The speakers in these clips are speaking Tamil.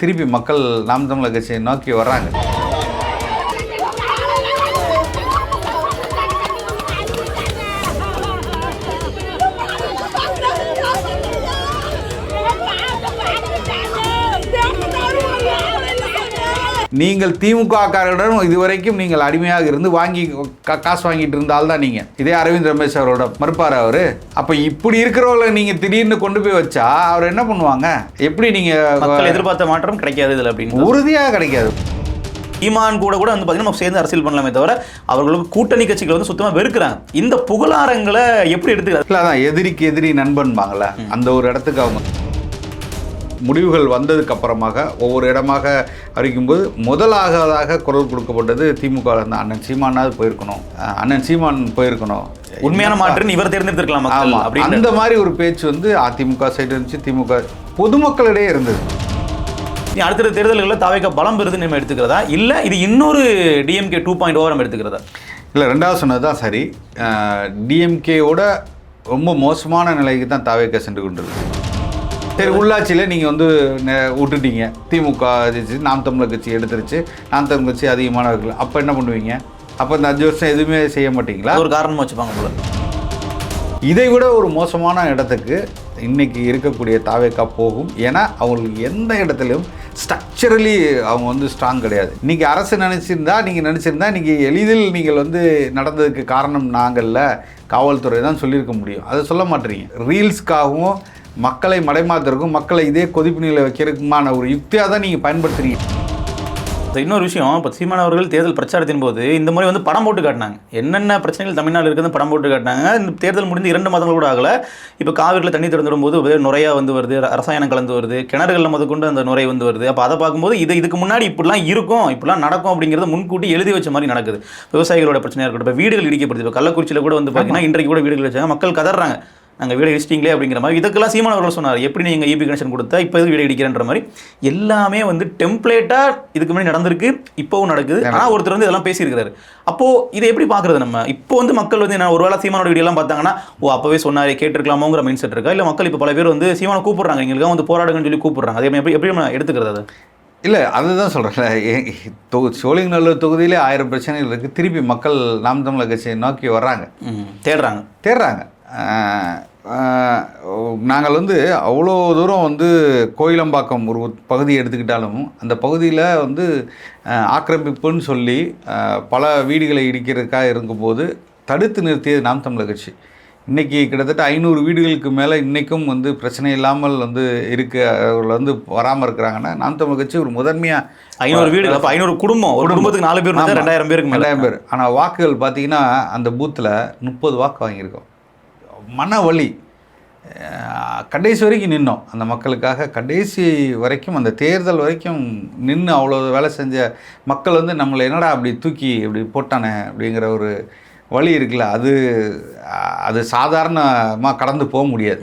திருப்பி மக்கள் நாம் தமிழர் கட்சியை நோக்கி வர்றாங்க. நீங்கள் திமுக காரரிடம் இதுவரைக்கும் நீங்கள் அடிமையாக இருந்து வாங்கி காசு வாங்கிட்டு இருந்தால் தான் நீங்கள் இதே அரவிந்த் ரமேஷ் அவரோட மறுப்பார் அவரு. அப்போ இப்படி இருக்கிறவங்களை நீங்கள் திடீர்னு கொண்டு போய் வச்சா அவர் என்ன பண்ணுவாங்க? எப்படி நீங்கள் எதிர்பார்த்த மாற்றம் கிடைக்காது இதில் அப்படின்னு உறுதியாக கிடைக்காது. ஈமான் கூட வந்து பார்த்தீங்கன்னா நம்ம சேர்ந்து அரசியல் பண்ணலாமே தவிர அவர்களுக்கு கூட்டணி கட்சிகள் வந்து சுத்தமாக வெறுக்கிறாங்க. இந்த புகழாரங்களை எப்படி எடுத்துக்கிறாங்க? இல்லை, அதான் எதிரிக்கு எதிரி நண்பன்பாங்களே, அந்த ஒரு இடத்துக்கு அவங்க முடிவுகள் வந்ததுக்கு அப்புறமாக ஒவ்வொரு இடமாக அறிக்கும்போது முதலாவதாக குரல் கொடுக்கப்பட்டது திமுக இருந்தால் அண்ணன் சீமானாவது போயிருக்கணும், அண்ணன் சீமான் போயிருக்கணும், உண்மையான மாற்று இவர் தேர்ந்தெடுத்திருக்கலாம் அந்த மாதிரி ஒரு பேச்சு வந்து அதிமுக சைடு இருந்துச்சு, திமுக பொதுமக்களிடையே இருந்தது. அடுத்த தேர்தல்களில் தாவேக பலம் பெறுதுன்னு நம்ம எடுத்துக்கிறதா இல்லை இது இன்னொரு டிஎம்கே 2.0 நம்ம எடுத்துக்கிறதா? இல்லை, ரெண்டாவது சொன்னது தான் சரி. டிஎம்கேவோட ரொம்ப மோசமான நிலைக்கு தான் தாவேக சென்று கொண்டிருக்கு. சரி, உள்ளாட்சியில் நீங்கள் வந்து விட்டுட்டீங்க, திமுக நாம் தமிழர் கட்சி எடுத்துருச்சு, நாம் தமிழர் கட்சி அதிகமானவர்கள், அப்போ என்ன பண்ணுவீங்க? அப்போ இந்த 5 வருஷம் எதுவுமே செய்ய மாட்டீங்களா? ஒரு காரணமாக வச்சுப்பாங்க போல. இதை விட ஒரு மோசமான இடத்துக்கு இன்றைக்கி இருக்கக்கூடிய தாவேக்கா போகும். ஏன்னா அவங்களுக்கு எந்த இடத்துலையும் ஸ்ட்ரக்சரலி அவங்க வந்து ஸ்ட்ராங் கிடையாது. இன்றைக்கி அரசு நினச்சிருந்தா இன்றைக்கி எளிதில் நீங்கள் வந்து நடந்ததுக்கு காரணம் நாங்கள்ல, காவல்துறை தான் சொல்லியிருக்க முடியும். அதை சொல்ல மாட்டேறீங்க. ரீல்ஸ்க்காகவும் மக்களை மடைமாத்திருக்கும், மக்களை இதே கொதிப்பு நிலை வைக்கிறதுக்குமான ஒரு யுக்தியாக தான் நீங்கள் பயன்படுத்துறீங்க. இன்னொரு விஷயம், இப்போ சீமான் அவர்கள் தேர்தல் பிரச்சாரத்தின் போது இந்த மாதிரி வந்து படம் போட்டு காட்டினாங்க. என்னென்ன பிரச்சனைகள் தமிழ்நாடு இருக்குதுன்னு படம் போட்டு காட்டினாங்க. இந்த தேர்தல் முடிந்து 2 மாதங்கள் கூட ஆகலை. இப்போ காவிரியில் தண்ணி திறந்துடும் போது நுரையா வந்து வருது, ரசாயனம் கலந்து வருது, கிணறுகளில் முதற்கொண்டு அந்த நுரை வந்து வருது. அப்போ அதை பார்க்கும்போது இதுக்கு முன்னாடி இப்படிலாம் இருக்கும், இப்படிலாம் நடக்கும் அப்படிங்கிறத முன்கூட்டி எழுதி வச்ச மாதிரி நடக்குது. விவசாயிகளோட பிரச்சனையாக இருக்கட்டும், இப்போ வீடுகள் இடிக்கப்படுது. இப்போ கள்ளக்குறிச்சியில் கூட வந்து பார்த்தீங்கன்னா இன்றைக்கு கூட வீடுகள் வச்சாங்க, மக்கள் கதறாங்க, நாங்கள் வீடு இடிச்சிட்டிங்களே அப்படிங்கிற மாதிரி. இதுக்கெல்லாம் சீமான் அவர்கள் சொன்னார், எப்படி நீங்கள் இபி கனெக்ஷன் கொடுத்தா இப்போ வீடு இடிக்கிறன்ற மாதிரி. எல்லாமே வந்து டெம்ப்ளேட்டாக இதுக்கு முன்னாடி நடந்திருக்கு, இப்போவும் நடக்குது. ஆனால் ஒருத்தர் வந்து இதெல்லாம் பேசியிருக்கிறாரு. அப்போது இதை எப்படி பார்க்குறது நம்ம? இப்போ வந்து மக்கள் வந்து என்ன, ஒரு வேளை சீமானோட வீடியோலாம் பார்த்தாங்கன்னா அப்போவே சொன்னார் கேட்டிருக்கலாமோங்கிற மைண்ட் செட் இருக்கா? இல்லை மக்கள் இப்போ பல பேர் வந்து சீமானை கூப்பிட்றாங்க, எங்களுக்காக வந்து போராடுங்கன்னு சொல்லி கூப்பிட்றாங்க. அதே மாதிரி எப்படி நம்ம எடுத்துக்கிறது அதை? இல்லை, அதுதான் சொல்கிறேன். சோழிங்கநல்லூர் தொகுதியிலே 1000 பிரச்சனைகள் இருக்குது. திருப்பி மக்கள் நாம் தமிழர் கட்சியை நோக்கி வர்றாங்க, தேடுறாங்க. நாங்கள் வந்து அவ்வளோ தூரம் வந்து கோயிலம்பாக்கம் ஒரு பகுதி எடுத்துக்கிட்டாலும் அந்த பகுதியில் வந்து ஆக்கிரமிப்புன்னு சொல்லி பல வீடுகளை இடிக்கிறதுக்காக இருக்கும்போது தடுத்து நிறுத்தியது நாம் தமிழர் கட்சி. இன்றைக்கி கிட்டத்தட்ட 500 வீடுகளுக்கு மேலே இன்றைக்கும் வந்து பிரச்சனை இல்லாமல் வந்து அவர்கள் வந்து வராமல் இருக்கிறாங்கன்னா நாம் தமிழர் கட்சி ஒரு முதன்மையாக 500 வீடு, அப்போ 500 குடும்பம், ஒரு குடும்பத்துக்கு 4 பேர், 2000 பேருக்கு 2000 பேர். ஆனால் வாக்குகள் பார்த்திங்கன்னா அந்த பூத்தில் 30 வாக்கு வாங்கியிருக்கோம். மன வலி. கடைசி வரைக்கும் நின்னோம் அந்த மக்களுக்காக. கடைசி வரைக்கும் அந்த தேர்தல் வரைக்கும் நின்று அவ்வளோ வேலை செஞ்ச மக்கள் வந்து நம்மளை என்னடா அப்படி தூக்கி இப்படி போட்டானே அப்படிங்கிற ஒரு வழி இருக்குல்ல, அது சாதாரணமாக கடந்து போக முடியாது.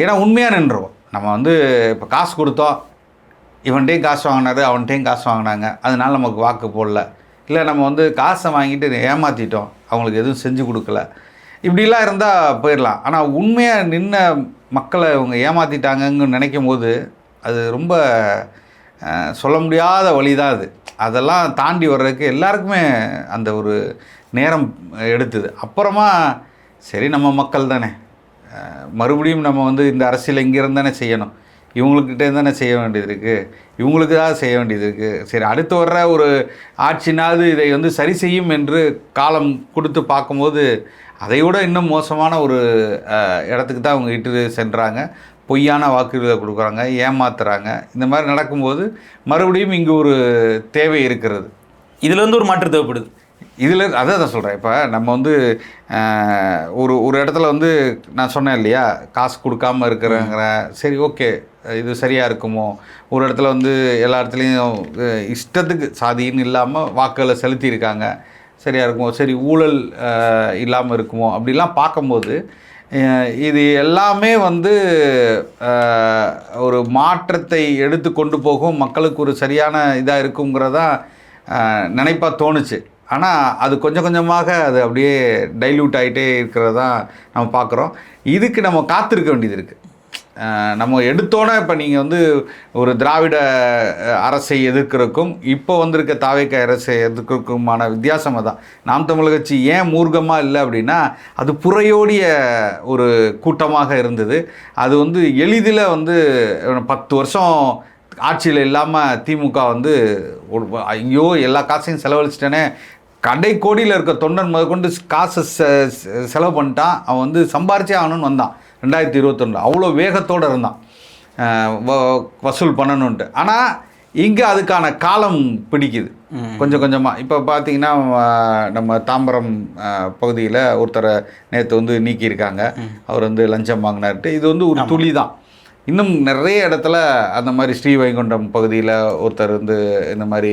ஏன்னா உண்மையாக நின்றோம். நம்ம வந்து இப்போ காசு கொடுத்தோம், இவன்கிட்டையும் காசு வாங்கினாரு, அவன்கிட்டையும் காசு வாங்கினாங்க, அதனால நமக்கு வாக்கு போடல. இல்லை, நம்ம வந்து காசை வாங்கிட்டு ஏமாற்றிட்டோம், அவங்களுக்கு எதுவும் செஞ்சு கொடுக்கல, இப்படிலாம் இருந்தால் போயிடலாம். ஆனால் உண்மையாக நின்ன மக்களை அவங்க ஏமாற்றிட்டாங்கன்னு நினைக்கும் போது அது ரொம்ப சொல்ல முடியாத வழி தான் அது. அதெல்லாம் தாண்டி வர்றதுக்கு எல்லாருக்குமே அந்த ஒரு நேரம் எடுத்துது. அப்புறமா சரி, நம்ம மக்கள் தானே, மறுபடியும் நம்ம வந்து இந்த அரசியல் இங்கேருந்து தானே செய்யணும், இவங்கக்கிட்டே தானே செய்ய வேண்டியது இருக்குது, இவங்களுக்கு தான் செய்ய வேண்டியது இருக்குது, சரி அடுத்து வர்ற ஒரு ஆட்சினாவது இதை வந்து சரி செய்யும் என்று காலம் கொடுத்து பார்க்கும்போது அதை விட இன்னும் மோசமான ஒரு இடத்துக்கு தான் அவங்க இட்டு சென்றாங்க. பொய்யான வாக்குறுதிகளை கொடுக்குறாங்க, ஏமாத்துறாங்க. இந்த மாதிரி நடக்கும்போது மறுபடியும் இங்கே ஒரு தேவை இருக்கிறது. இதில் வந்து ஒரு மாற்று தேவைப்படுது. இதில் அதான் சொல்கிறேன். இப்போ நம்ம வந்து ஒரு இடத்துல வந்து நான் சொன்னேன் இல்லையா, காசு கொடுக்காமல் இருக்கிறேங்கிற, சரி ஓகே இது சரியாக இருக்குமோ, ஒரு இடத்துல வந்து எல்லா இடத்துலையும் இஷ்டத்துக்கு சாதின்னு இல்லாமல் வாக்குகளை செலுத்தியிருக்காங்க, சரியாக இருக்குமோ, சரி ஊழல் இல்லாமல் இருக்குமோ, அப்படிலாம் பார்க்கும்போது இது எல்லாமே வந்து ஒரு மாற்றத்தை எடுத்து கொண்டு போகும், மக்களுக்கு ஒரு சரியான இதாக இருக்குங்கிறதான் நினைப்பாக தோணுச்சு. ஆனால் அது கொஞ்சம் கொஞ்சமாக அது அப்படியே டைல்யூட் ஆகிட்டே இருக்கிறதான் நம்ம பார்க்குறோம். இதுக்கு நம்ம காத்திருக்க வேண்டியது இருக்குது. நம்ம எடுத்தோன்னே இப்போ நீங்கள் வந்து ஒரு திராவிட அரசை எதிர்க்கிறதுக்கும் இப்போ வந்திருக்க தாவேக அரசை எதிர்க்கிறதுக்குமான வித்தியாசமாக தான். நாம் தமிழர் கட்சி ஏன் மூர்க்கமாக இல்லை அப்படின்னா அது புறையோடிய ஒரு கூட்டமாக இருந்தது. அது வந்து எளிதில் வந்து 10 வருஷம் ஆட்சியில் இல்லாமல் திமுக வந்து ஐயோ எல்லா காசையும் செலவழிச்சிட்டேனே, கடைக்கோடியில் இருக்க தொண்டன் முதற்கொண்டு காசை செலவு பண்ணிட்டான். அவன் வந்து சம்பாரிச்சே ஆகணும்னு வந்தான் 2021. அவ்வளோ வேகத்தோடு இருந்தான் வசூல் பண்ணணுன்ட்டு. ஆனால் இங்கே அதுக்கான காலம் பிடிக்குது கொஞ்சம் கொஞ்சமாக. இப்போ பார்த்தீங்கன்னா நம்ம தாம்பரம் பகுதியில் ஒருத்தரை நேற்று வந்து நீக்கியிருக்காங்க. அவர் வந்து லஞ்சம் வாங்கினார்ட்டு. இது வந்து ஒரு துளி தான். இன்னும் நிறைய இடத்துல அந்த மாதிரி ஸ்ரீவைகுண்டம் பகுதியில் ஒருத்தர் வந்து இந்த மாதிரி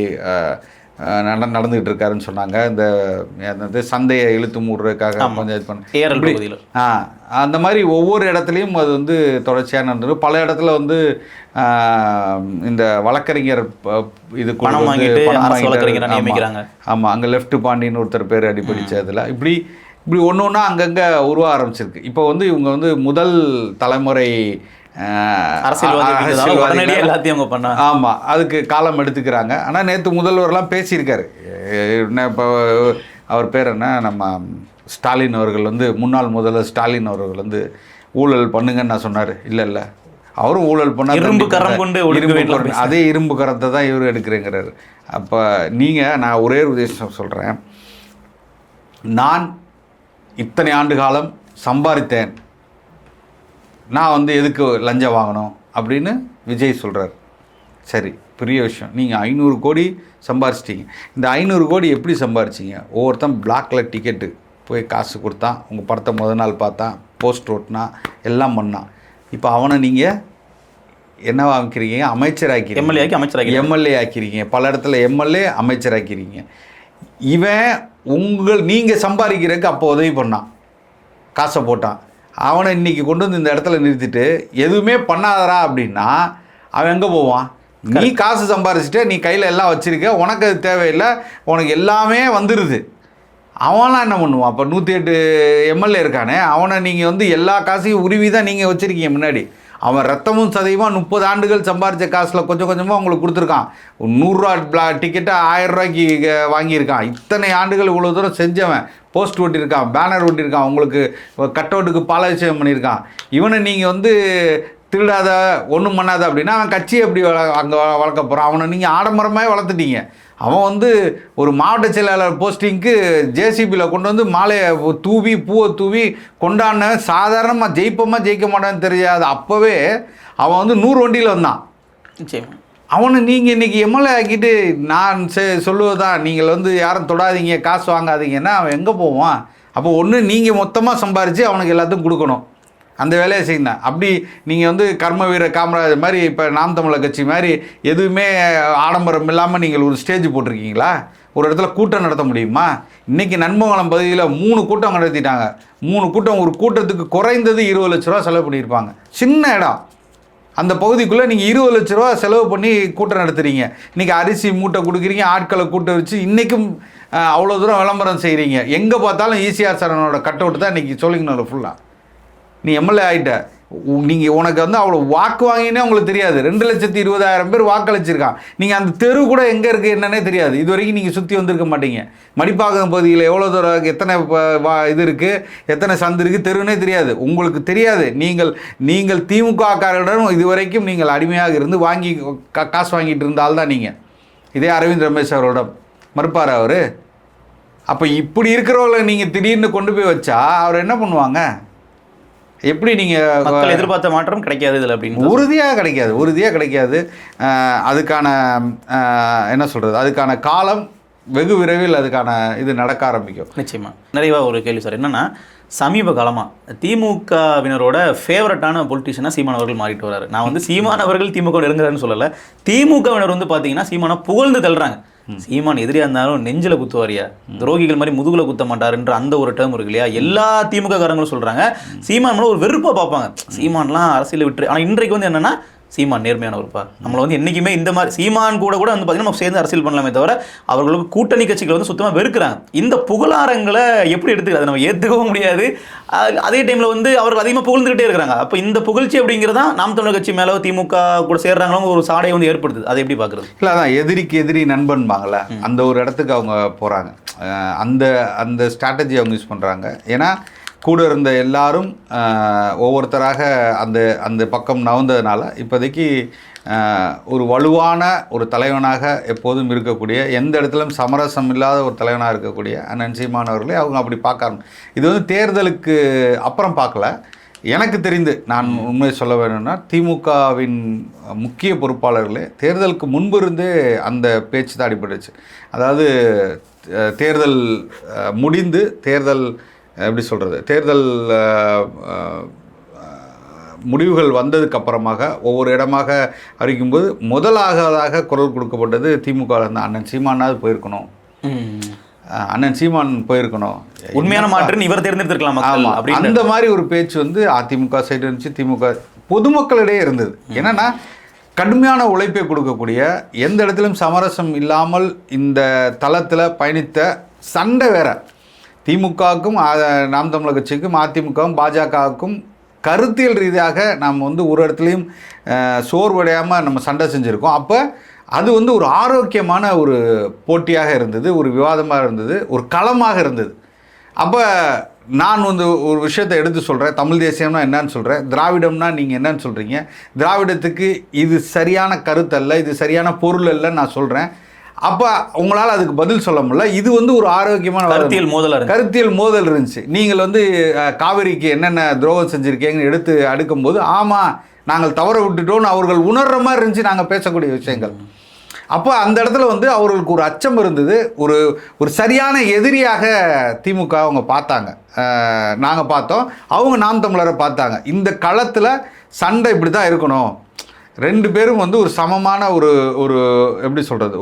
நடந்துகிட்டு இருக்காருன்னு சொன்னாங்க. இந்த சந்தையை இழுத்து மூடுறதுக்காக பஞ்சாயத்து பண்ண அந்த மாதிரி ஒவ்வொரு இடத்துலையும் அது வந்து தொடர்ச்சியாக நடந்தது. பல இடத்துல வந்து இந்த வழக்கறிஞர் இது பணம் வாங்கிட்டு ஆமாம், அங்கே லெஃப்ட் பாண்டின்னு ஒருத்தர் பேர் அடிப்படிச்சதில் இப்படி ஒன்று ஒன்றா அங்கங்கே உருவ ஆரம்பிச்சிருக்கு. இப்போ வந்து இவங்க வந்து முதல் தலைமுறை எல்லாத்தையும் பண்ணாங்க. ஆமாம், அதுக்கு காலம் எடுத்துக்கிறாங்க. ஆனால் நேற்று முதல்வர்லாம் பேசியிருக்காரு. என்ன இப்போ அவர் பேர் என்ன, நம்ம ஸ்டாலின் அவர்கள் வந்து முன்னாள் முதல்வர் ஸ்டாலின் அவர்கள் வந்து ஊழல் பண்ணுங்கன்னு நான் சொன்னார். இல்லை அவரும் ஊழல் பண்ணார், இரும்பு கரம் கொண்டு அதே இரும்பு கரத்தை தான் இவர் எடுக்கிறேங்கிறாரு. அப்போ நீங்கள் நான் ஒரே ஒரு விஷயம் சொல்கிறேன். நான் இத்தனை ஆண்டு காலம் சம்பாதித்தேன், நான் வந்து எதுக்கு லஞ்சம் வாங்கணும் அப்படின்னு விஜய் சொல்கிறார். சரி, பெரிய விஷயம். நீங்கள் 500 கோடி சம்பாரிச்சிட்டிங்க. இந்த 500 கோடி எப்படி சம்பாரிச்சிங்க? ஒவ்வொருத்தன் பிளாக்ல டிக்கெட்டு போய் காசு கொடுத்தான், உங்கள் படத்தை முதல் நாள் பார்த்தான், போஸ்ட் ஓட்டினா, எல்லாம் பண்ணான். இப்போ அவனை நீங்கள் என்னவா ஆக்கிறீங்க? அமைச்சராக்கிறீங்க, எம்எல்ஏ ஆக்கிறீங்க. பல இடத்துல எம்எல்ஏ அமைச்சராக்கிறீங்க. இவன் நீங்கள் சம்பாதிக்கிறதுக்கு அப்போ உதவி பண்ணான், காசை போட்டான். அவனை இன்றைக்கி கொண்டு வந்து இந்த இடத்துல நிறுத்திட்டு எதுவுமே பண்ணாதரா அப்படின்னா அவன் எங்கே போவான்? நீ காசு சம்பாரிச்சிட்டு நீ கையில் எல்லாம் வச்சுருக்க, உனக்கு அது தேவையில்லை, உனக்கு எல்லாமே வந்துடுது. அவன்லாம் என்ன பண்ணுவான்? அப்போ 108 எம்எல்ஏ இருக்கானே, அவனை நீங்கள் வந்து எல்லா காசையும் உருவி தான் நீங்கள் வச்சுருக்கீங்க முன்னாடி. அவன் ரத்தமும் சதையுமாக 30 ஆண்டுகள் சம்பாரித்த காசில் கொஞ்சம் கொஞ்சமாக உங்களுக்கு கொடுத்துருக்கான். 100 ரூபா டிக்கெட்டை 1000 ரூபாய்க்கு வாங்கியிருக்கான். இத்தனை ஆண்டுகள் இவ்வளோ தூரம் செஞ்சவன், போஸ்ட் ஓட்டியிருக்கான், பேனர் ஓட்டியிருக்கான், உங்களுக்கு கட் அவுட்டுக்கு பாலாபிஷேகம் பண்ணியிருக்கான். இவனை நீங்கள் வந்து திருடாத ஒன்றும் பண்ணாத அப்படின்னா அவன் கட்சியை எப்படி அங்கே வளர்க்க போகிறான்? அவனை நீங்கள் ஆடம்பரமாக வளர்த்துட்டீங்க. அவன் வந்து ஒரு மாவட்ட செயலாளர் போஸ்டிங்க்கு ஜேசிபியில் கொண்டு வந்து மாலையை தூவி பூவை தூவி கொண்டாடின. சாதாரணமாக ஜெயிக்க மாட்டான்னு தெரியாது. அப்போவே அவன் வந்து 100 வண்டியில் வந்தான். அவனை நீங்கள் இன்றைக்கி எம்எல்ஏ ஆக்கிட்டு நான் சொல்லுவதான் நீங்கள் வந்து யாரும் தொடாதீங்க, காசு வாங்காதீங்கன்னா அவன் எங்கே போவான்? அப்போ ஒன்று நீங்கள் மொத்தமாக சம்பாரித்து அவனுக்கு எல்லாத்தையும் கொடுக்கணும், அந்த வேலையை செய்யணும். அப்படி நீங்கள் வந்து கர்ம வீர காமராஜர் மாதிரி இப்போ நாம் தமிழர் கட்சி மாதிரி எதுவுமே ஆடம்பரம் இல்லாமல் நீங்கள் ஒரு ஸ்டேஜ் போட்டிருக்கீங்களா? ஒரு இடத்துல கூட்டம் நடத்த முடியுமா? இன்றைக்கி நன்மங்கலம் பகுதியில் 3 கூட்டம் நடத்திட்டாங்க. 3 கூட்டம், ஒரு கூட்டத்துக்கு குறைந்தது 20 லட்ச ரூபா செலவு பண்ணியிருப்பாங்க. சின்ன இடம், அந்த பகுதிக்குள்ளே நீங்கள் 20 லட்ச ரூபா செலவு பண்ணி கூட்டம் நடத்துகிறீங்க. இன்றைக்கி அரிசி மூட்டை கொடுக்குறீங்க, ஆட்களை கூட்ட வச்சு இன்றைக்கும் அவ்வளோ தூரம் விளம்பரம் செய்கிறீங்க. எங்கே பார்த்தாலும் ஈசிஆர் சரணோட கட் அவுட் தான் இன்றைக்கி சொல்லிக்கணும் ஃபுல்லாக. நீ எம்எல்ஏ ஆகிட்ட, நீங்கள் உனக்கு வந்து அவ்வளோ வாக்கு வாங்கினே உங்களுக்கு தெரியாது. 2,20,000 பேர் வாக்களிச்சிருக்கான். நீங்கள் அந்த தெரு கூட எங்கே இருக்குது என்னன்னே தெரியாது. இது வரைக்கும் நீங்கள் சுற்றி வந்திருக்க மாட்டீங்க. மடிப்பாக்கம் பகுதியில் எவ்வளோ தூரம் எத்தனை இது இருக்குது, எத்தனை சந்து இருக்குது, தெருன்னே தெரியாது. உங்களுக்கு தெரியாது. நீங்கள் திமுககாரரிடம் இது வரைக்கும் நீங்கள் அடிமையாக இருந்து வாங்கி காசு வாங்கிட்டு இருந்தால்தான் நீங்கள். இதே அரவிந்த் ரமேஷ் அவரோட மறுப்பார் அவர். அப்போ இப்படி இருக்கிறவங்களை நீங்கள் திடீர்னு கொண்டு போய் வச்சா அவர் என்ன பண்ணுவாங்க? எப்படி நீங்கள் எதிர்பார்த்த மாற்றம் கிடைக்காது இதில் அப்படின்னு? உறுதியாக கிடைக்காது. அதுக்கான என்ன சொல்கிறது, அதுக்கான காலம் வெகு விரைவில் அதுக்கான இது நடக்க ஆரம்பிக்கும். நிச்சயமாக. நிறைவாக ஒரு கேள்வி சார், என்னென்னா சமீப காலமாக திமுகவினரோட ஃபேவரட்டான பொலிட்டிஷியனாக சீமான் அவர்கள் மாறிட்டு வராரு. நான் வந்து சீமான் அவர்கள் திமுக நெருங்குறாருன்னு சொல்லலை. திமுகவினர் வந்து பார்த்தீங்கன்னா சீமானை புகழ்ந்து தள்ளுறாங்க. சீமான் எதிரியாக இருந்தாலும் நெஞ்சில் குத்துவாரியா, துரோகிகள் மாதிரி முதுகுல குத்த மாட்டாருன்ற அந்த ஒரு டேர்ம் இருக்கு இல்லையா? எல்லா திமுக காரங்களும் சொல்கிறாங்க. சீமான் மேலே ஒரு வெறுப்பாக பார்ப்பாங்க. சீமான்லாம் அரசியல் விட்டு. ஆனால் இன்றைக்கு வந்து என்னென்னா சீமான் நேர்மையானவர்ப்பா, நம்மளை வந்து என்றைக்குமே இந்த மாதிரி சீமான் கூட வந்து பார்த்தீங்கன்னா நம்ம சேர்ந்து அரசியல் பண்ணலாமே தவிர அவர்களுக்கு கூட்டணி கட்சிகள் வந்து சுத்தமாக வெறுக்கிறாங்க. இந்த புகழாரங்களை எப்படி எடுத்துக்கிறது? நம்ம ஏற்றுக்கவும் முடியாது. அதே டைமில் வந்து அவர்கள் அதிகமாக புகழ்ந்துக்கிட்டே இருக்கிறாங்க. அப்போ இந்த புகழ்ச்சி அப்படிங்கிறதா நாம் தமிழர் கட்சி மேலே திமுக கூட சேர்றாங்களோ ஒரு சாடையை வந்து ஏற்படுத்துது. அதை எப்படி பார்க்குறது? இல்லை, அதான் எதிரிக்கு எதிரி நண்பன்பாங்களே, அந்த ஒரு இடத்துக்கு அவங்க போகிறாங்க. அந்த அந்த ஸ்ட்ராட்டஜி அவங்க யூஸ் பண்ணுறாங்க. ஏன்னா கூட இருந்த எல்லாரும் ஒவ்வொருத்தராக அந்த அந்த பக்கம் நகர்ந்ததுனால இப்போதைக்கு ஒரு வலுவான ஒரு தலைவனாக எப்போதும் இருக்கக்கூடிய, எந்த இடத்துலையும் சமரசம் இல்லாத ஒரு தலைவனாக இருக்கக்கூடிய அண்ணன் சீமான் அவர்களே அவங்க அப்படி பார்க்கணும். இது வந்து தேர்தலுக்கு அப்புறம் பார்க்கல. எனக்கு தெரிந்து நான் உண்மையை சொல்ல வேணும்னா திமுகவின் முக்கிய பொறுப்பாளர்களே தேர்தலுக்கு முன்பு இருந்தே அந்த பேச்சு தான் அடிபட்டுச்சு. அதாவது தேர்தல் முடிந்து எப்படி சொல்கிறது, தேர்தல் முடிவுகள் வந்ததுக்கு அப்புறமாக ஒவ்வொரு இடமாக அறிவிக்கும்போது முதலாவதாக குரல் கொடுக்கப்பட்டது திமுக இருந்த அண்ணன் சீமானாவது போயிருக்கணும், அண்ணன் சீமான் போயிருக்கணும், உண்மையான மாற்றுன்னு இவர் தேர்ந்தெடுத்திருக்கலாம். ஆமாம், அந்த மாதிரி ஒரு பேச்சு வந்து அதிமுக சைடு இருந்துச்சு, திமுக பொதுமக்களிடையே இருந்தது. என்னென்னா கடுமையான உழைப்பை கொடுக்கக்கூடிய, எந்த இடத்திலும் சமரசம் இல்லாமல் இந்த தளத்தில் பயணித்த சண்டை வேற. திமுகவுக்கும் நாம் தமிழர் கட்சிக்கும் அதிமுகவும் பாஜகவுக்கும் கருத்தியல் ரீதியாக நாம் வந்து ஒரு இடத்துலையும் சோர்வடையாமல் நம்ம சண்டை செஞ்சுருக்கோம். அப்போ அது வந்து ஒரு ஆரோக்கியமான ஒரு போட்டியாக இருந்தது, ஒரு விவாதமாக இருந்தது, ஒரு களமாக இருந்தது. அப்போ நான் வந்து ஒரு விஷயத்தை எடுத்து சொல்கிறேன், தமிழ் தேசியம்னா என்னன்னு சொல்கிறேன், திராவிடம்னா நீங்கள் என்னன்னு சொல்கிறீங்க, திராவிடத்துக்கு இது சரியான கருத்து அல்ல, இது சரியான பொருள் அல்லன்னு நான் சொல்கிறேன். அப்போ உங்களால் அதுக்கு பதில் சொல்ல முடியல. இது வந்து ஒரு ஆரோக்கியமான கருத்தியல் மோதல் இருந்துச்சு. நீங்கள் வந்து காவிரிக்கு என்னென்ன துரோகம் செஞ்சுருக்கீங்கன்னு எடுத்து அடுக்கும்போது ஆமாம் நாங்கள் தவற விட்டுட்டோன்னு அவர்கள் உணர்கிற மாதிரி இருந்துச்சு நாங்கள் பேசக்கூடிய விஷயங்கள். அப்போ அந்த இடத்துல வந்து அவர்களுக்கு ஒரு அச்சம் இருந்தது. ஒரு சரியான எதிரியாக திமுக அவங்க பார்த்தாங்க, நாங்கள் பார்த்தோம், அவங்க நாம் தமிழரை பார்த்தாங்க. இந்த களத்தில் சண்டை இப்படி தான் இருக்கணும், ரெண்டு பேரும் வந்து ஒரு சமமான ஒரு எப்படி சொல்கிறது,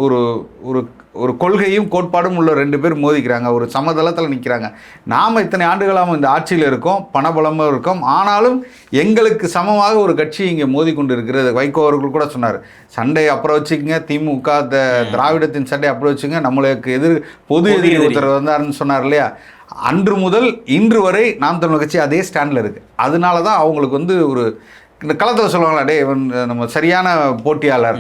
ஒரு கொள்கையும் கோட்பாடும் உள்ள ரெண்டு பேர் மோதிக்கிறாங்க, ஒரு சமதளத்தில் நிற்கிறாங்க. நாம் இத்தனை ஆண்டுகளாக இந்த ஆட்சியில் இருக்கோம், பணபலமும் இருக்கோம், ஆனாலும் எங்களுக்கு சமமாக ஒரு கட்சி இங்கே மோதி கொண்டு இருக்கிறது. வைகோ அவர்கள் கூட சொன்னார், சண்டை அப்புறம் வச்சுக்கோங்க, திமுக திராவிடத்தின் சண்டை அப்புறம் வச்சுங்க, நம்மளுக்கு பொது எதிரி ஒருத்தர் வந்தாருன்னு சொன்னார் இல்லையா. அன்று முதல் இன்று வரை நாம் தமிழர் கட்சி அதே ஸ்டாண்டில் இருக்குது. அதனால தான் அவங்களுக்கு வந்து இந்த களத்தில் சொல்லுவாங்களா, டே நம்ம சரியான போட்டியாளர்,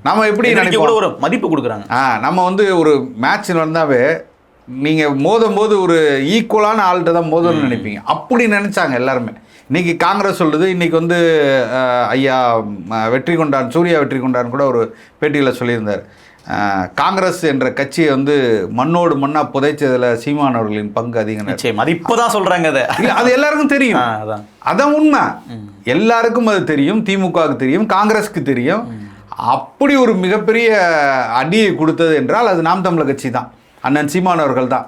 நம்ம எப்படி நினைப்போம், ஒரு மதிப்பு கொடுக்குறாங்க. நம்ம வந்து ஒரு மேட்ச் நடந்தாவே நீங்கள் மோதும்போது ஒரு ஈக்குவலான ஆள்கிட்ட தான் மோதல்னு நினைப்பீங்க. அப்படி நினச்சாங்க எல்லாருமே. இன்றைக்கி காங்கிரஸ் சொல்லுது, இன்றைக்கி வந்து ஐயா சூர்யா வெற்றி கொண்டான் கூட ஒரு பேட்டியில் சொல்லியிருந்தார், காங்கிரஸ் என்ற கட்சியை வந்து மண்ணோடு மண்ணாக புதைச்சதில் சீமான் அவர்களின் பங்கு அதிகம். அது இப்போதான் சொல்கிறாங்க. அது எல்லாருக்கும் தெரியும், அதான் உண்மை. எல்லாருக்கும் அது தெரியும், திமுகவுக்கு தெரியும், காங்கிரஸுக்கு தெரியும். அப்படி ஒரு மிகப்பெரிய அடியை கொடுத்தது என்றால் அது நாம் தமிழர் கட்சி தான், அண்ணன் சீமான் அவர்கள் தான்.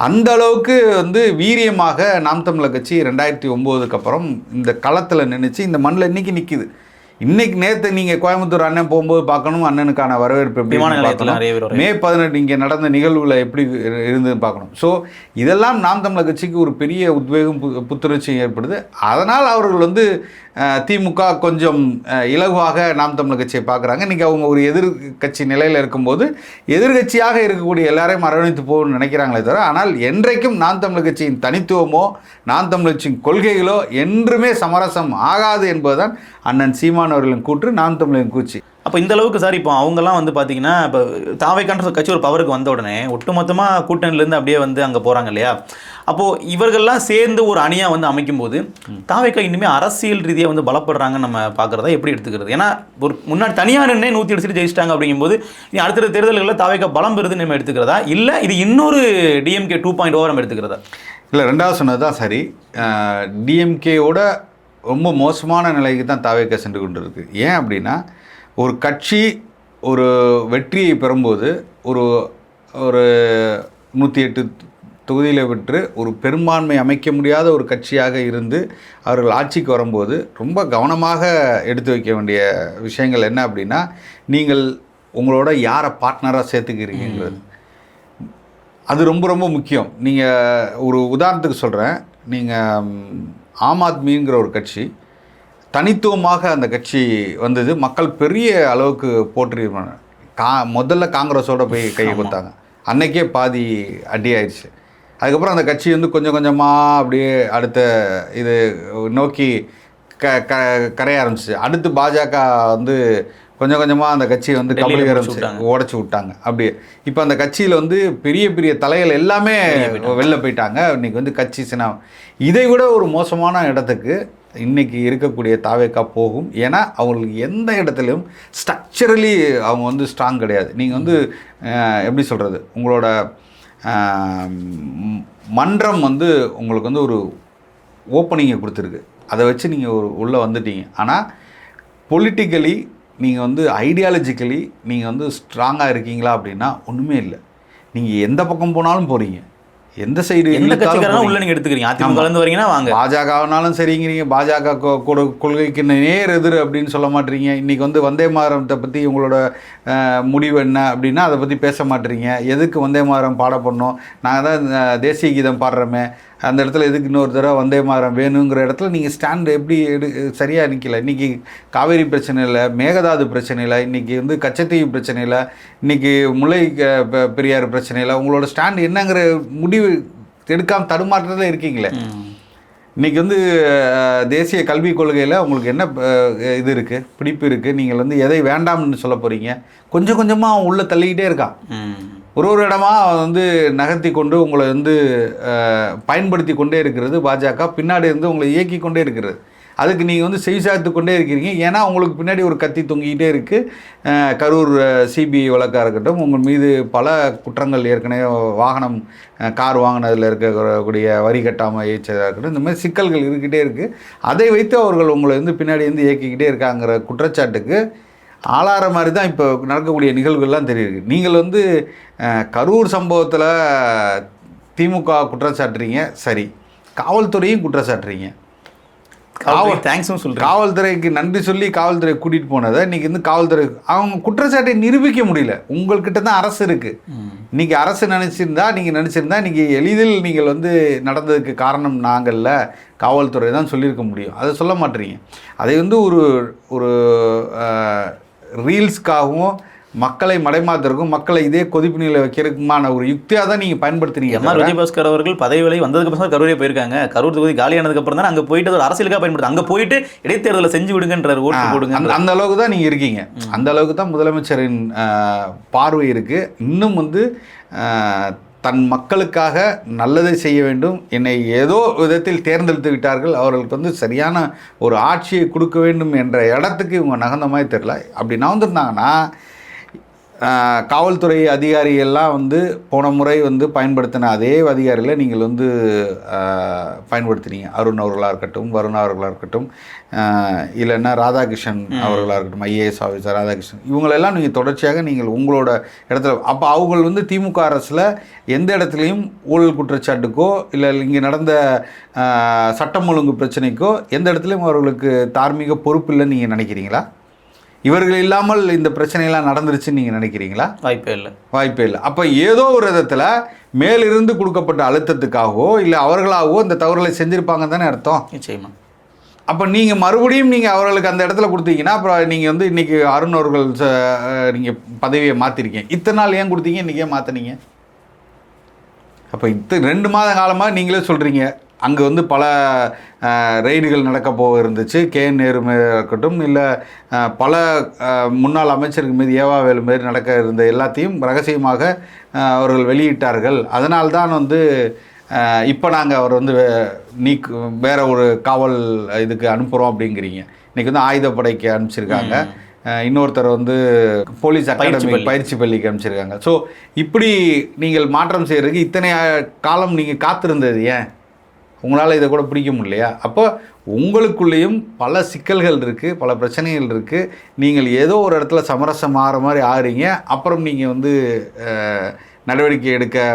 அந்த அளவுக்கு வந்து வீரியமாக நாம் தமிழர் கட்சி 2009க்கு அப்புறம் இந்த களத்தில் நின்றுச்சு, இந்த மண்ணில் இன்றைக்கி நிற்கிது. இன்னைக்கு நேற்று நீங்கள் கோயம்புத்தூர் அண்ணன் போகும்போது பார்க்கணும், அண்ணனுக்கான வரவேற்பு எப்படி பார்க்கணும், மே 18 இங்கே நடந்த நிகழ்வுகளை எப்படி இருந்ததுன்னு பார்க்கணும். ஸோ இதெல்லாம் நாம் தமிழர் கட்சிக்கு ஒரு பெரிய உத்வேகம் புத்துணர்ச்சியும் ஏற்படுது. அதனால் அவர்கள் வந்து திமுக கொஞ்சம் இலகுவாக நாம் தமிழர் கட்சியை பார்க்குறாங்க. இன்றைக்கி அவங்க ஒரு எதிர்கட்சி நிலையில் இருக்கும்போது எதிர்கட்சியாக இருக்கக்கூடிய எல்லாரையும் அரவணைத்து போகணும்னு நினைக்கிறாங்களே தவிர, ஆனால் என்றைக்கும் நாம் தமிழர் கட்சியின் தனித்துவமோ நாம் தமிழர் கட்சியின் கொள்கைகளோ என்றுமே சமரசம் ஆகாது என்பதுதான் அண்ணன் சீமான் அவர்களின் கூற்று, நாம் தமிழரின் கூச்சு. அப்போ இந்த அளவுக்கு சார், இப்போ அவங்கெல்லாம் வந்து பார்த்தீங்கன்னா இப்போ தாவைக்கான்ற கட்சி ஒரு பவருக்கு வந்த உடனே ஒட்டுமொத்தமாக கூட்டணிலேருந்து அப்படியே வந்து அங்கே போகிறாங்க இல்லையா. அப்போது இவர்கள்லாம் சேர்ந்து ஒரு அணியாக வந்து அமைக்கும்போது தாவைக்கா இனிமேல் அரசியல் ரீதியாக வந்து பலப்படுறாங்கன்னு நம்ம பார்க்குறதா எப்படி எடுத்துக்கிறது? ஏன்னா ஒரு முன்னாடி தனியார் நின்று 108 சீட் ஜெயிச்சிட்டாங்க அப்படிங்கும்போது இனி அடுத்த தேர்தல்களில் தாவைக்கா பலம் பெறுதுன்னு நம்ம எடுத்துக்கிறதா, இல்லை இது இன்னொரு டிஎம்கே 2.0 நம்ம எடுத்துக்கிறதா? இல்லை, ரெண்டாவது சொன்னது தான் சரி. டிஎம்கேவோட ரொம்ப மோசமான நிலைக்கு தான் தாவைக்கா சென்று கொண்டு இருக்கு. ஏன் அப்படின்னா, ஒரு கட்சி ஒரு வெற்றியை பெறும்போது ஒரு 108 தொகுதியில் பெற்று ஒரு பெரும்பான்மை அமைக்க முடியாத ஒரு கட்சியாக இருந்து அவர்கள் ஆட்சிக்கு வரும்போது ரொம்ப கவனமாக எடுத்து வைக்க வேண்டிய விஷயங்கள் என்ன அப்படின்னா, நீங்கள் உங்களோட யாரை பார்ட்னராக சேர்த்துக்கிறீங்கிறது அது ரொம்ப ரொம்ப முக்கியம். நீங்கள் ஒரு உதாரணத்துக்கு சொல்கிறேன், நீங்கள் ஆம் ஆத்மிங்கிற ஒரு கட்சி தனித்துவமாக அந்த கட்சி வந்தது. மக்கள் பெரிய அளவுக்கு போற்றிருப்பாங்க. முதல்ல காங்கிரஸோட போய் கையை கொடுத்தாங்க. அன்னைக்கே பாதி அடி ஆயிடுச்சு. அதுக்கப்புறம் அந்த கட்சி வந்து கொஞ்சம் கொஞ்சமாக அப்படியே அடுத்த இது நோக்கி கரைய ஆரம்பிச்சு. அடுத்து பாஜக வந்து கொஞ்சம் கொஞ்சமாக அந்த கட்சியை வந்து உடச்சி விட்டாங்க. அப்படியே இப்போ அந்த கட்சியில் வந்து பெரிய பெரிய தலைகள் எல்லாமே வெளில போயிட்டாங்க. இன்றைக்கி வந்து கட்சி சின்ன இதை விட ஒரு மோசமான இடத்துக்கு இன்றைக்கி இருக்கக்கூடிய தாவேக்கா போகும். ஏன்னா அவங்களுக்கு எந்த இடத்துலையும் ஸ்ட்ரக்சரலி அவங்க வந்து ஸ்ட்ராங் கிடையாது. நீங்கள் வந்து எப்படி சொல்கிறது, உங்களோட மன்றம் வந்து உங்களுக்கு வந்து ஒரு ஓப்பனிங்கை கொடுத்துருக்கு. அதை வச்சு நீங்கள் உள்ளே வந்துட்டீங்க. ஆனால் பொலிட்டிக்கலி நீங்கள் வந்து ஐடியாலஜிக்கலி நீங்கள் வந்து ஸ்ட்ராங்காக இருக்கீங்களா அப்படின்னா ஒன்றுமே இல்லை. நீங்கள் எந்த பக்கம் போனாலும் போகிறீங்க, எந்த சைடு உள்ள நீங்கள் எடுத்துக்கிறீங்க. அதிமுக கலந்து வரீங்கன்னா வாங்க, பாஜகனாலும் சரிங்கிறீங்க. பாஜக கொள்கைக்கு நேர் எதிர் அப்படின்னு சொல்ல மாட்டீங்க. இன்றைக்கி வந்து வந்தே மாதரத்தை பற்றி உங்களோட முடிவு என்ன அப்படின்னா அதை பற்றி பேச மாட்டீங்க. எதுக்கு வந்தே மாதரம் பாட பண்ணோம், நாங்கள் தான் தேசிய கீதம் பாடுறோமே, அந்த இடத்துல எதுக்கு இன்னொரு தடவை வந்தே மாதரம் வேணுங்கிற இடத்துல நீங்கள் ஸ்டாண்டு எப்படி சரியாக நிற்கல. இன்றைக்கி காவேரி பிரச்சனை இல்லை, மேகதாது பிரச்சனை இல்லை, இன்றைக்கி வந்து கச்சத்தீவு பிரச்சனை இல்லை, இன்றைக்கி முல்லை பெரியார் பிரச்சனை இல்லை. உங்களோட ஸ்டாண்டு என்னங்கிற முடிவு எடுக்காமல் தடுமாற்றத்தில் இருக்கீங்களே. இன்றைக்கி வந்து தேசிய கல்விக் கொள்கையில் உங்களுக்கு என்ன இது இருக்குது, பிடிப்பு இருக்குது, நீங்கள் வந்து எதை வேண்டாம்னு சொல்ல போகிறீங்க. கொஞ்சம் கொஞ்சமாக அவன் உள்ளே தள்ளிக்கிட்டே இருக்கான். ஒரு இடமா வந்து நகர்த்தி கொண்டு உங்களை வந்து பயன்படுத்தி கொண்டே இருக்கிறது பாஜக. பின்னாடி இருந்து உங்களை இயக்கி கொண்டே இருக்கிறது. அதுக்கு நீங்கள் வந்து செவிசாய்த்து கொண்டே இருக்கிறீங்க. ஏன்னா உங்களுக்கு பின்னாடி ஒரு கத்தி தொங்கிக்கிட்டே இருக்குது. கரூர் சிபிஐ வழக்காக இருக்கட்டும், உங்கள் மீது பல குற்றங்கள் ஏற்கனவே வாகனம் கார் வாங்கினதில் இருக்கக்கூடிய வரி கட்டாமல் ஏற்றதாக இருக்கட்டும், இந்த மாதிரி சிக்கல்கள் இருக்கிட்டே இருக்குது. அதை வைத்து அவர்கள் உங்களை வந்து பின்னாடி வந்து இயக்கிக்கிட்டே இருக்காங்கிற குற்றச்சாட்டுக்கு ஆளாற மாதிரி தான் இப்போ நடக்கக்கூடிய நிகழ்வுகள்லாம் தெரியுது. நீங்கள் வந்து கரூர் சம்பவத்தில் திமுக குற்றச்சாட்டுறீங்க, சரி, காவல்துறையும் குற்றச்சாட்டுறீங்க. தேங்க்ஸும் சொல்கிறேன். காவல்துறைக்கு நன்றி சொல்லி காவல்துறை கூட்டிகிட்டு போனதை இன்றைக்கி வந்து காவல்துறை அவங்க குற்றச்சாட்டை நிரூபிக்க முடியல. உங்கள்கிட்ட தான் அரசு இருக்குது. இன்றைக்கி அரசு நினச்சிருந்தா இன்றைக்கி எளிதில் நீங்கள் வந்து நடந்ததுக்கு காரணம் நாங்கள்ல, காவல்துறை தான் சொல்லியிருக்க முடியும். அதை சொல்ல மாட்டேறீங்க. அதை வந்து ஒரு ரீல்ஸ்க்காகவும் மக்களை மடைமாத்திருக்கும், மக்களை இதே கொதிப்பு நிலை வைக்கிறதுக்குமான ஒரு யுக்தியாக தான் நீங்கள் பயன்படுத்துறீங்க. எம்ஆர் விஜயபாஸ்கர் அவர்கள் பதவி விலை வந்ததுக்கு அப்புறம் கரூரே போயிருக்காங்க. கரூர் தொகுதி காலியானதுக்கு அப்புறம் தான் அங்கே போயிட்டு ஒரு அரசியலுக்காக பயன்படுத்து, அங்கே போயிட்டு இடைத்தேர்தலை செஞ்சு விடுங்கன்ற ஓட்டு போடுங்க. அந்த அளவுக்கு தான் நீங்கள் இருக்கீங்க. அந்த அளவுக்கு தான் முதலமைச்சரின் பார்வை இருக்குது. இன்னும் வந்து தன் மக்களுக்காக நல்லதை செய்ய வேண்டும், என்னை ஏதோ விதத்தில் தேர்ந்தெடுத்து விட்டார்கள், அவர்களுக்கு வந்து சரியான ஒரு ஆட்சியை கொடுக்க வேண்டும் என்ற இடத்துக்கு இவங்க நகர்ந்த மாதிரி தெரில. அப்படி நகர்ந்துருந்தாங்கன்னா காவல்துறை அதிகாரிகள்லாம் வந்து போன முறை வந்து பயன்படுத்தின அதே அதிகாரிகளை நீங்கள் வந்து பயன்படுத்துனீங்க. அருண் அவர்களாக இருக்கட்டும், வருண் அவர்களாக இருக்கட்டும், இல்லைன்னா ராதாகிருஷ்ணன் அவர்களாக இருக்கட்டும், ஐஏஎஸ் ஆஃபீஸர் ராதாகிருஷ்ணன், இவங்களெல்லாம் நீங்கள் தொடர்ச்சியாக நீங்கள் உங்களோட இடத்துல அப்போ அவங்க வந்து திமுக அரசில் எந்த இடத்துலையும் ஊழல் குற்றச்சாட்டுக்கோ இல்லை இங்கே நடந்த சட்டம் ஒழுங்கு பிரச்சனைக்கோ எந்த இடத்துலையும் அவர்களுக்கு தார்மீக பொறுப்பு இல்லைன்னு நீங்கள் நினைக்கிறீங்களா? இவர்கள் இல்லாமல் இந்த பிரச்சனையெல்லாம் நடந்துருச்சுன்னு நீங்கள் நினைக்கிறீங்களா? வாய்ப்பே இல்லை. அப்போ ஏதோ ஒரு விதத்தில் மேலிருந்து கொடுக்கப்பட்ட அழுத்தத்துக்காகவோ இல்லை அவர்களாகவோ இந்த தவறுகளை செஞ்சுருப்பாங்க தானே அர்த்தம். நிச்சயமா. அப்போ நீங்கள் மறுபடியும் நீங்கள் அவர்களுக்கு அந்த இடத்துல கொடுத்தீங்கன்னா அப்புறம் நீங்கள் வந்து இன்றைக்கி அருண் அவர்கள் நீங்கள் பதவியை மாற்றிருக்கீங்க. இத்தனை நாள் ஏன் கொடுத்தீங்க, இன்றைக்கி ஏன் மாற்றினீங்க? அப்போ 2 மாத காலமாக நீங்களே சொல்கிறீங்க அங்கே வந்து பல ரெய்டுகள் நடக்க போக இருந்துச்சு. கேஎன் நேரு மீது இருக்கட்டும், இல்லை பல முன்னாள் அமைச்சருக்கு மீது ஏவாவேலு மீது நடக்க இருந்த எல்லாத்தையும் ரகசியமாக அவர்கள் வெளியிட்டார்கள். அதனால்தான் வந்து இப்போ நாங்கள் அவர் வந்து வேறு ஒரு காவல் இதுக்கு அனுப்புகிறோம் அப்படிங்கிறீங்க. இன்றைக்கி வந்து ஆயுதப்படைக்கு அனுப்பிச்சிருக்காங்க, இன்னொருத்தர் வந்து போலீஸ் அகாடமி பயிற்சி பள்ளிக்கு அனுப்பிச்சிருக்காங்க. ஸோ இப்படி நீங்கள் மாற்றம் செய்கிறதுக்கு இத்தனை காலம் நீங்கள் காத்திருந்தது ஏன்? உங்களால் இதை கூட பிடிக்க முடியலையா? அப்போ உங்களுக்குள்ளேயும் பல சிக்கல்கள் இருக்குது, பல பிரச்சனைகள் இருக்குது. நீங்கள் ஏதோ ஒரு இடத்துல சமரசம் ஆகிற மாதிரி ஆகிறீங்க, அப்புறம் நீங்கள் வந்து நடவடிக்கை எடுக்க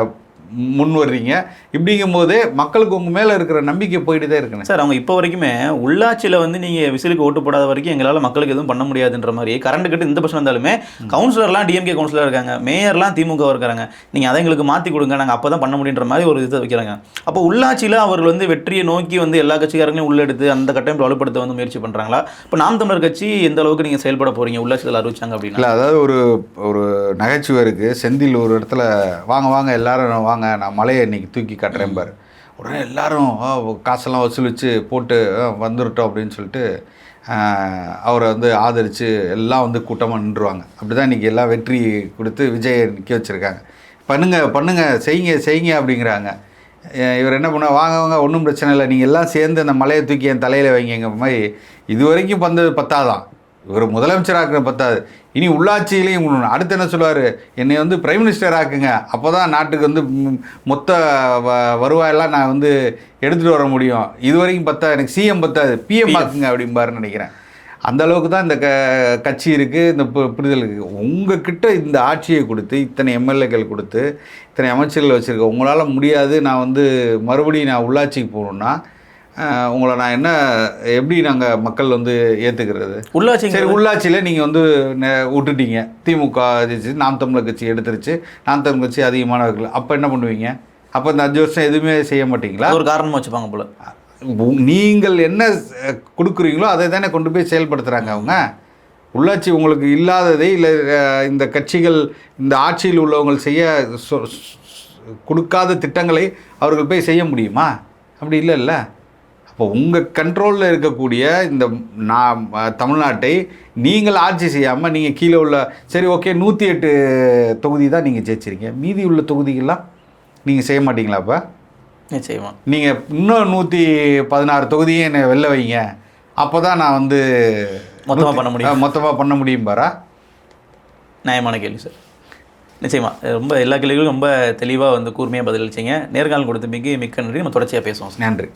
முன் வர்றீங்க. இப்படிங்கும்போது மக்களுக்கு உங்கள் மேலே இருக்கிற நம்பிக்கை போயிட்டு தான் இருக்குண்ணே. சார் அவங்க இப்போ வரைக்குமே உள்ளாட்சியில் வந்து நீங்கள் விசிலுக்கு ஓட்டு போடாத வரைக்கும் எங்களால் மக்களுக்கு எதுவும் பண்ண முடியாதுன்ற மாதிரி கரண்ட் கட்டு இந்த பட்சம் இருந்தாலுமே கவுன்சிலர்லாம் டிஎம்கே கவுன்சிலர் இருக்காங்க, மேயர்லாம் திமுக இருக்காங்க, நீங்கள் அதை எங்களுக்கு மாற்றி கொடுங்க, நாங்கள் அப்போ தான் பண்ண முடியுன்ற மாதிரி ஒரு இதை வைக்கிறாங்க. அப்போ உள்ளாட்சியில் அவர்கள் வந்து வெற்றியை நோக்கி வந்து எல்லா கட்சிக்காரங்களையும் உள்ளெடுத்து அந்த கட்டமைப்பு வலுப்படுத்த வந்து முயற்சி பண்ணுறாங்களா? இப்போ நாம் தமிழர் கட்சி எந்த அளவுக்கு நீங்கள் செயல்பட போகிறீங்க உள்ளாட்சியில் அறிவிச்சாங்க அப்படின்னா? இல்லை, அதாவது ஒரு நகைச்சுவை இருக்குது. செந்தில் ஒரு இடத்துல வாங்க எல்லாரும் வாங்க, நான் மலையை இன்னைக்கு தூக்கி காட்டுறேன் பாரு. உடனே எல்லாரும் காசெல்லாம் வசூலித்து போட்டு வந்துருட்டோம் அப்படின்னு சொல்லிட்டு அவரை வந்து ஆதரித்து எல்லாம் வந்து கூட்டமாக நின்றுவாங்க. அப்படி தான் இன்றைக்கி எல்லாம் வெற்றி கொடுத்து விஜயை நிற்க வச்சுருக்காங்க. பண்ணுங்க செய்யுங்க அப்படிங்கிறாங்க. இவர் என்ன பண்ண, வாங்க ஒன்றும் பிரச்சனை இல்லை, நீங்கள் எல்லாம் சேர்ந்து அந்த மலையை தூக்கி என் தலையில் வைங்கிற மாதிரி இது வரைக்கும் வந்தது பத்தாதான். இவர் முதலமைச்சர் ஆக்குற பத்தாது, இனி உள்ளாட்சியிலையும் அடுத்து என்ன சொல்லுவார், என்னை வந்து பிரைம் மினிஸ்டர் ஆக்குங்க, அப்போ தான் நாட்டுக்கு வந்து மொத்த வருவாயெல்லாம் நான் வந்து எடுத்துகிட்டு வர முடியும், இது வரைக்கும் பத்தா, எனக்கு சிஎம் பத்தாது, பிஎம் ஆக்குங்க அப்படிம்பாருன்னு நினைக்கிறேன். அந்த அளவுக்கு தான் இந்த கட்சி இருக்குது, இந்த புரிதல் இருக்குது. உங்ககிட்ட இந்த ஆட்சியை கொடுத்து இத்தனை எம்எல்ஏக்கள் கொடுத்து இத்தனை அமைச்சர்கள் வச்சுருக்கேன், உங்களால் முடியாது, நான் வந்து மறுபடியும் நான் உள்ளாட்சிக்கு போகணுன்னா உங்களை நான் என்ன எப்படி நாங்கள் மக்கள் வந்து ஏற்றுக்கிறது? உள்ளாட்சியில் நீங்கள் வந்து விட்டுட்டீங்க, திமுக நாம் தமிழர் கட்சி எடுத்துருச்சு, நாம் தமிழர் கட்சி அதிகமானவர்கள், அப்போ என்ன பண்ணுவீங்க? அப்போ இந்த 5 வருஷம் எதுவுமே செய்ய மாட்டீங்களா? ஒரு காரணமாக வச்சுப்பாங்க போல. நீங்கள் என்ன கொடுக்குறீங்களோ அதை தானே கொண்டு போய் செயல்படுத்துகிறாங்க அவங்க. உள்ளாட்சி உங்களுக்கு இல்லாததை இல்லை இந்த கட்சிகள் இந்த ஆட்சியில் உள்ளவங்க செய்ய கொடுக்காத திட்டங்களை அவர்கள் போய் செய்ய முடியுமா? அப்படி இல்லை. அப்போ உங்கள் கண்ட்ரோலில் இருக்கக்கூடிய இந்த தமிழ்நாட்டை நீங்கள் ஆட்சி செய்யாமல் நீங்கள் கீழே உள்ள, சரி ஓகே 108 தொகுதி தான் நீங்கள் ஜெயிச்சிருங்க, மீதி உள்ள தொகுதிகள்லாம் நீங்கள் செய்ய மாட்டீங்களா? அப்போ நிச்சயமா நீங்கள் இன்னும் 116 தொகுதியை என்னை வெளில வைங்க, அப்போ தான் நான் வந்து மொத்தமாக பண்ண முடியும் பாரா? நியாயமான கேள்வி சார். நிச்சயமா ரொம்ப எல்லா கேள்விகளும் ரொம்ப தெளிவாக வந்து கூர்மையாக பதிலளிச்சிங்க. நேர்காணல் கொடுத்த மிக்க நன்றி. நம்ம தொடர்ச்சியாக பேசுவோம். நன்றி.